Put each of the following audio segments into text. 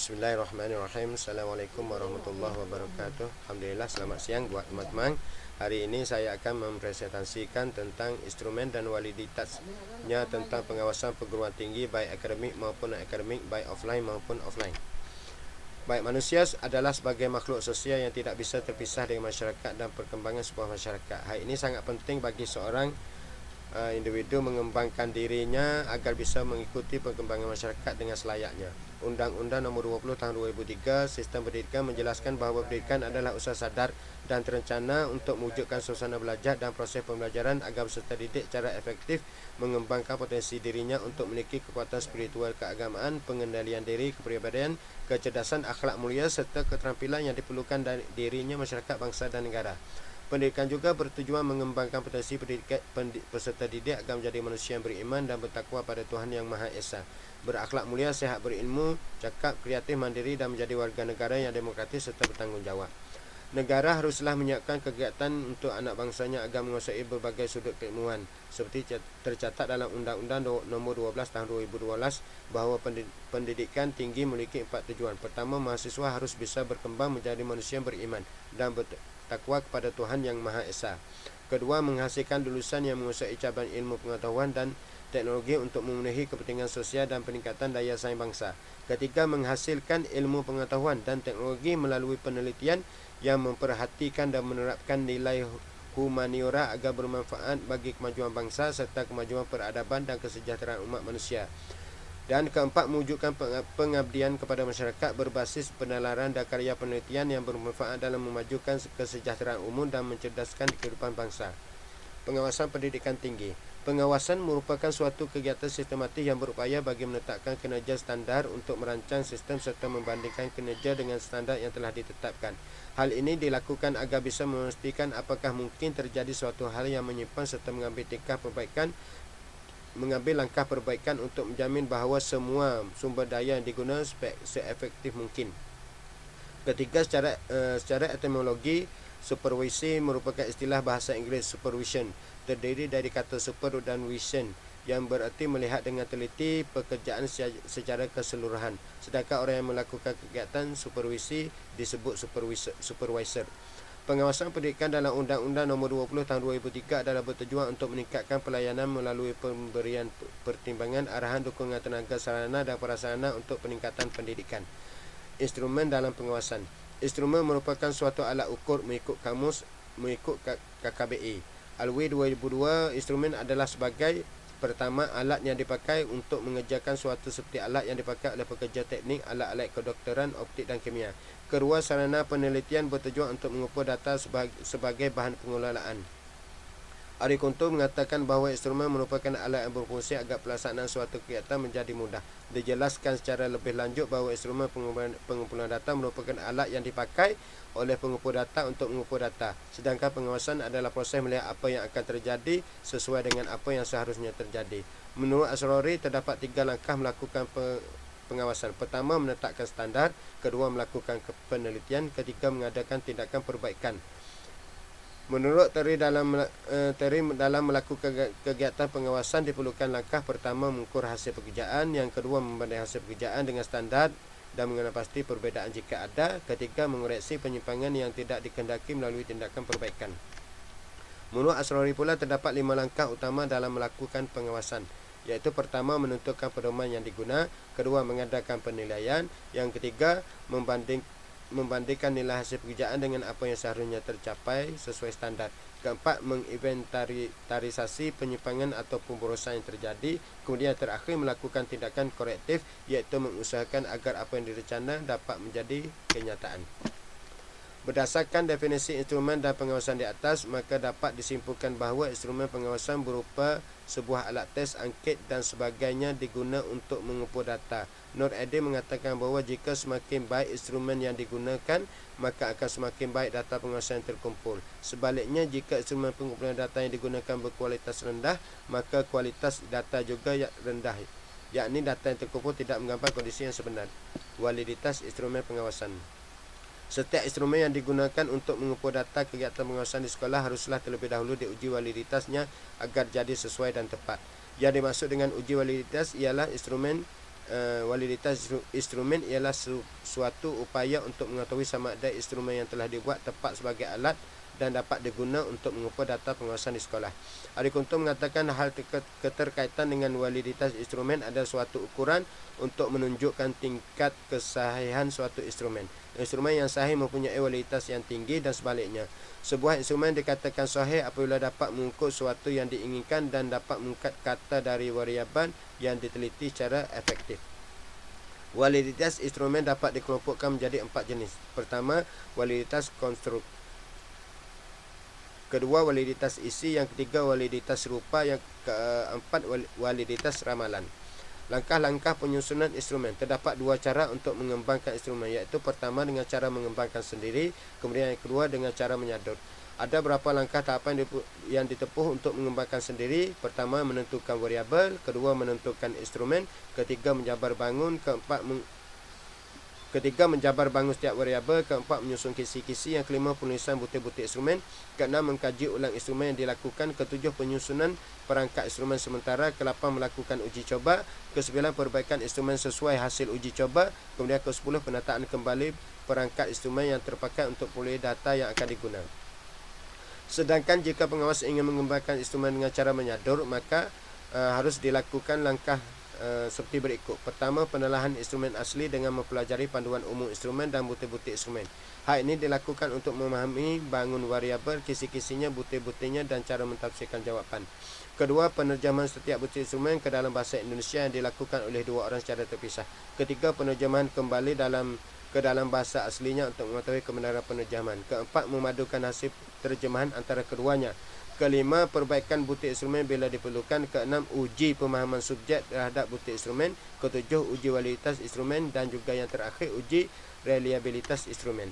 Bismillahirrahmanirrahim. Assalamualaikum warahmatullahi wabarakatuh. Alhamdulillah, selamat siang buat teman-teman. Hari ini saya akan mempresentasikan tentang instrumen dan validitasnya tentang pengawasan perguruan tinggi baik akademik maupun non-akademik, baik offline maupun offline. Baik, manusia adalah sebagai makhluk sosial yang tidak bisa terpisah dengan masyarakat dan perkembangan sebuah masyarakat. Hal ini sangat penting bagi seorang individu mengembangkan dirinya agar bisa mengikuti perkembangan masyarakat dengan selayaknya. Undang-Undang Nomor 20 Tahun 2003 Sistem Pendidikan menjelaskan bahawa pendidikan adalah usaha sadar dan terencana untuk mewujudkan suasana belajar dan proses pembelajaran agar peserta didik secara efektif mengembangkan potensi dirinya untuk memiliki kekuatan spiritual keagamaan, pengendalian diri, kepribadian, kecerdasan, akhlak mulia serta keterampilan yang diperlukan dari dirinya, masyarakat, bangsa dan negara. Pendidikan juga bertujuan mengembangkan potensi peserta didik agar menjadi manusia yang beriman dan bertakwa pada Tuhan Yang Maha Esa, berakhlak mulia, sehat berilmu, cakap, kreatif, mandiri dan menjadi warga negara yang demokratis serta bertanggungjawab. Negara haruslah menyiapkan kegiatan untuk anak bangsanya agar menguasai berbagai sudut keilmuan seperti tercatat dalam Undang-Undang Nomor 12 Tahun 2012 bahawa pendidikan tinggi memiliki 4 tujuan. Pertama, mahasiswa harus bisa berkembang menjadi manusia yang beriman dan bertakwa kepada Tuhan Yang Maha Esa. Kedua, menghasilkan lulusan yang menguasai cabang ilmu pengetahuan dan teknologi untuk memenuhi kepentingan sosial dan peningkatan daya saing bangsa. Ketiga, menghasilkan ilmu pengetahuan dan teknologi melalui penelitian yang memperhatikan dan menerapkan nilai humaniora agar bermanfaat bagi kemajuan bangsa serta kemajuan peradaban dan kesejahteraan umat manusia. Dan keempat, mewujudkan pengabdian kepada masyarakat berbasis penalaran dan karya penelitian yang bermanfaat dalam memajukan kesejahteraan umum dan mencerdaskan kehidupan bangsa. Pengawasan pendidikan tinggi. Pengawasan merupakan suatu kegiatan sistematik yang berupaya bagi menetapkan kinerja standar untuk merancang sistem serta membandingkan kinerja dengan standar yang telah ditetapkan. Hal ini dilakukan agar bisa memastikan apakah mungkin terjadi suatu hal yang menyimpang serta mengambil langkah perbaikan untuk menjamin bahawa semua sumber daya yang digunakan seefektif mungkin. Ketiga, secara etimologi, supervisi merupakan istilah bahasa Inggeris supervision, terdiri dari kata super dan vision yang berarti melihat dengan teliti pekerjaan secara keseluruhan. Sedangkan orang yang melakukan kegiatan supervisi disebut supervisor. Pengawasan pendidikan dalam Undang-Undang Nomor 20 Tahun 2003 adalah bertujuan untuk meningkatkan pelayanan melalui pemberian pertimbangan, arahan, dukungan tenaga, sarana dan prasarana untuk peningkatan pendidikan. Instrumen dalam pengawasan. Instrumen merupakan suatu alat ukur mengikut kamus, mengikut KKBE. Alwi 2002, instrumen adalah sebagai pertama, alat yang dipakai untuk mengerjakan suatu seperti alat yang dipakai oleh pekerja teknik, alat-alat kedokteran, optik dan kimia. Kedua, sarana penelitian bertujuan untuk mengumpul data sebagai bahan pengelolaan. Ari Kunto mengatakan bahawa instrumen merupakan alat yang berfungsi agar pelaksanaan suatu kegiatan menjadi mudah. Dijelaskan secara lebih lanjut bahawa instrumen pengumpulan data merupakan alat yang dipakai oleh pengumpul data untuk mengumpul data. Sedangkan pengawasan adalah proses melihat apa yang akan terjadi sesuai dengan apa yang seharusnya terjadi. Menurut Asrori, terdapat 3 langkah melakukan pengawasan. Pertama, menetapkan standar. Kedua, melakukan penelitian. Ketiga, mengadakan tindakan perbaikan. Menurut Terry dalam melakukan kegiatan pengawasan diperlukan langkah pertama mengukur hasil pekerjaan, yang kedua membanding hasil pekerjaan dengan standar dan mengenal pasti perbezaan jika ada, ketiga mengoreksi penyimpangan yang tidak dikehendaki melalui tindakan perbaikan. Menurut Asrori pula terdapat 5 langkah utama dalam melakukan pengawasan, iaitu pertama menentukan pedoman yang diguna, kedua mengadakan penilaian, yang ketiga membandingkan nilai hasil pekerjaan dengan apa yang seharusnya tercapai sesuai standar. Keempat, menginventarisasi penyimpangan atau pemborosan yang terjadi. Kemudian terakhir melakukan tindakan korektif, iaitu mengusahakan agar apa yang direncana dapat menjadi kenyataan. Berdasarkan definisi instrumen dan pengawasan di atas, maka dapat disimpulkan bahawa instrumen pengawasan berupa sebuah alat tes, angket dan sebagainya diguna untuk mengumpul data. Nur Edi mengatakan bahawa jika semakin baik instrumen yang digunakan, maka akan semakin baik data pengawasan yang terkumpul. Sebaliknya, jika instrumen pengumpulan data yang digunakan berkualitas rendah, maka kualitas data juga rendah, yakni data yang terkumpul tidak menggambar kondisi yang sebenar. Validitas instrumen pengawasan. Setiap instrumen yang digunakan untuk mengumpul data kegiatan pengawasan di sekolah haruslah terlebih dahulu diuji validitasnya agar jadi sesuai dan tepat. Yang dimaksud dengan uji validitas ialah instrumen validitas instrumen ialah suatu upaya untuk mengetahui sama ada instrumen yang telah dibuat tepat sebagai alat dan dapat diguna untuk mengukur data pengawasan di sekolah. Adikunto mengatakan hal keterkaitan dengan validitas instrumen adalah suatu ukuran untuk menunjukkan tingkat kesahihan suatu instrumen. Instrumen yang sahih mempunyai validitas yang tinggi dan sebaliknya. Sebuah instrumen dikatakan sahih apabila dapat mengukur sesuatu yang diinginkan dan dapat mengangkat kata dari variabel yang diteliti secara efektif. Validitas instrumen dapat dikelompokkan menjadi 4 jenis. Pertama, validitas konstruk. Kedua, validitas isi. Yang ketiga, validitas rupa. Yang keempat, validitas ramalan. Langkah-langkah penyusunan instrumen. Terdapat 2 cara untuk mengembangkan instrumen, iaitu pertama dengan cara mengembangkan sendiri, kemudian yang kedua dengan cara menyadur. Ada berapa langkah tahapan yang ditempuh untuk mengembangkan sendiri? Pertama, menentukan variabel. Kedua, menentukan instrumen. Ketiga, menjabar bangun. Ketiga, menjabar bangun setiap variabel. Keempat, menyusun kisi-kisi. Yang kelima, penulisan butir-butir instrumen. Keenam, mengkaji ulang instrumen yang dilakukan. Ketujuh, penyusunan perangkat instrumen sementara. Kelapan, melakukan uji coba. Kesembilan, perbaikan instrumen sesuai hasil uji coba. Kemudian ke-10, penataan kembali perangkat instrumen yang terpakai untuk pulih data yang akan digunakan. Sedangkan jika pengawas ingin mengembangkan instrumen dengan cara menyadur, maka harus dilakukan langkah seperti berikut. Pertama, penelahan instrumen asli dengan mempelajari panduan umum instrumen dan butir-butir instrumen. Hal ini dilakukan untuk memahami bangun variabel, kisi-kisinya, butir-butirnya dan cara mentafsirkan jawapan. Kedua, penerjemahan setiap butir instrumen ke dalam bahasa Indonesia yang dilakukan oleh 2 orang secara terpisah. Ketiga, penerjemahan kembali ke dalam bahasa aslinya untuk mengetahui kebenaran penerjemahan. Keempat, memadukan hasil terjemahan antara keduanya. Kelima, perbaikan butir instrumen bila diperlukan. Keenam, uji pemahaman subjek terhadap butir instrumen. Ketujuh, uji validitas instrumen. Dan juga yang terakhir, uji reliabilitas instrumen.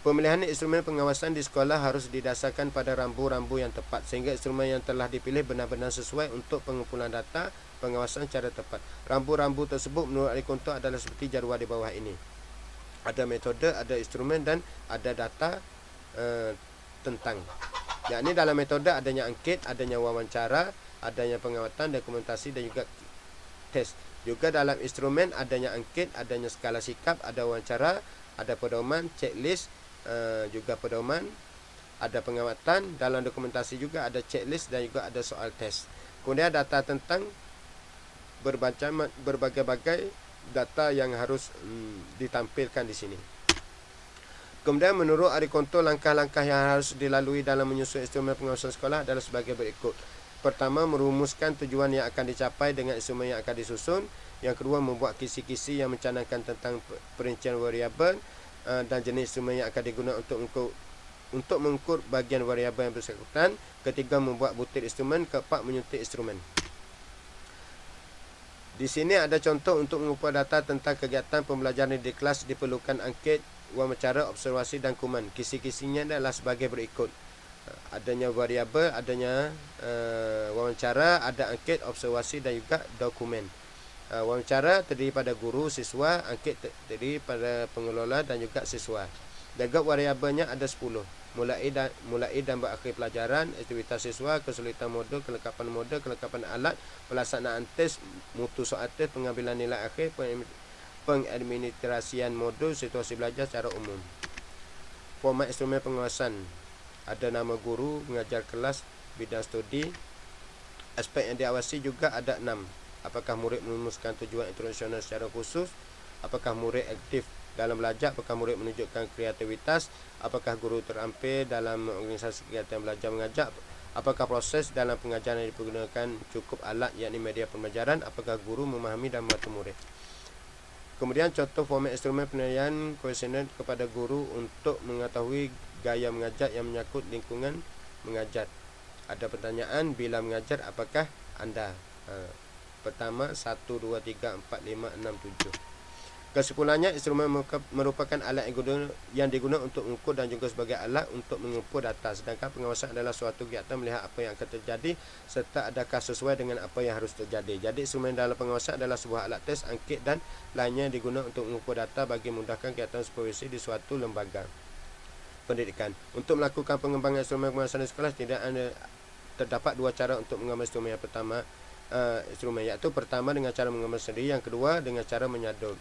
Pemilihan instrumen pengawasan di sekolah harus didasarkan pada rambu-rambu yang tepat, sehingga instrumen yang telah dipilih benar-benar sesuai untuk pengumpulan data pengawasan secara tepat. Rambu-rambu tersebut menurut Adikunto adalah seperti jadual di bawah ini. Ada metode, ada instrumen dan ada data tentang. Yakni dalam metode adanya angket, adanya wawancara, adanya pengawatan, dokumentasi dan juga test. Juga dalam instrumen adanya angket, adanya skala sikap, ada wawancara, ada pedoman, checklist, juga pedoman, ada pengawatan. Dalam dokumentasi juga ada checklist dan juga ada soal test. Kemudian data tentang berbagai-bagai data yang harus ditampilkan di sini. Kemudian menurut Adikunto, langkah-langkah yang harus dilalui dalam menyusun instrumen pengawasan sekolah adalah sebagai berikut. Pertama, merumuskan tujuan yang akan dicapai dengan instrumen yang akan disusun. Yang kedua, membuat kisi-kisi yang mencanangkan tentang perincian variabel dan jenis instrumen yang akan digunakan untuk mengukur bagian variabel yang bersangkutan. Ketiga, membuat butir instrumen. Keempat, menyuntik instrumen. Di sini ada contoh untuk mengumpul data tentang kegiatan pembelajaran di kelas. Diperlukan angket, wawancara, observasi dan kuman. Kisi-kisinya adalah sebagai berikut. Adanya variabel, adanya wawancara, ada angket, observasi dan juga dokumen. Wawancara terdiri pada guru, siswa, angket terdiri pada pengelola dan juga siswa. Juga variabelnya ada 10. Mulai dan berakhir pelajaran, aktivitas siswa, kesulitan modul, kelengkapan alat, pelaksanaan tes, mutu soal tes, pengambilan nilai akhir, pengadministrasian modul, situasi belajar secara umum. Format instrumen pengawasan. Ada nama guru, mengajar kelas, bidang studi. Aspek yang diawasi juga ada 6. Apakah murid merumuskan tujuan internasional secara khusus? Apakah murid aktif dalam belajar? Apakah murid menunjukkan kreativitas? Apakah guru terampil dalam organisasi kegiatan belajar mengajar? Apakah proses dalam pengajaran yang digunakan cukup alat, yakni media pembelajaran? Apakah guru memahami dan membantu murid? Kemudian contoh format instrumen penilaian kuesioner kepada guru untuk mengetahui gaya mengajar yang menyangkut lingkungan mengajar. Ada pertanyaan, bila mengajar apakah anda? Pertama, 1, 2, 3, 4, 5, 6, 7. Kesimpulannya, instrumen merupakan alat yang digunakan untuk mengukur dan juga sebagai alat untuk mengumpul data. Sedangkan pengawasan adalah suatu kegiatan melihat apa yang akan terjadi serta adakah sesuai dengan apa yang harus terjadi. Jadi instrumen dalam pengawasan adalah sebuah alat tes, angket dan lainnya yang digunakan untuk mengumpul data bagi memudahkan kegiatan supervisi di suatu lembaga pendidikan. Untuk melakukan pengembangan instrumen pengawasan di sekolah, terdapat 2 cara untuk mengembangkan instrumen. Yang pertama, instrumen, iaitu pertama dengan cara mengemas sendiri, yang kedua dengan cara menyadul.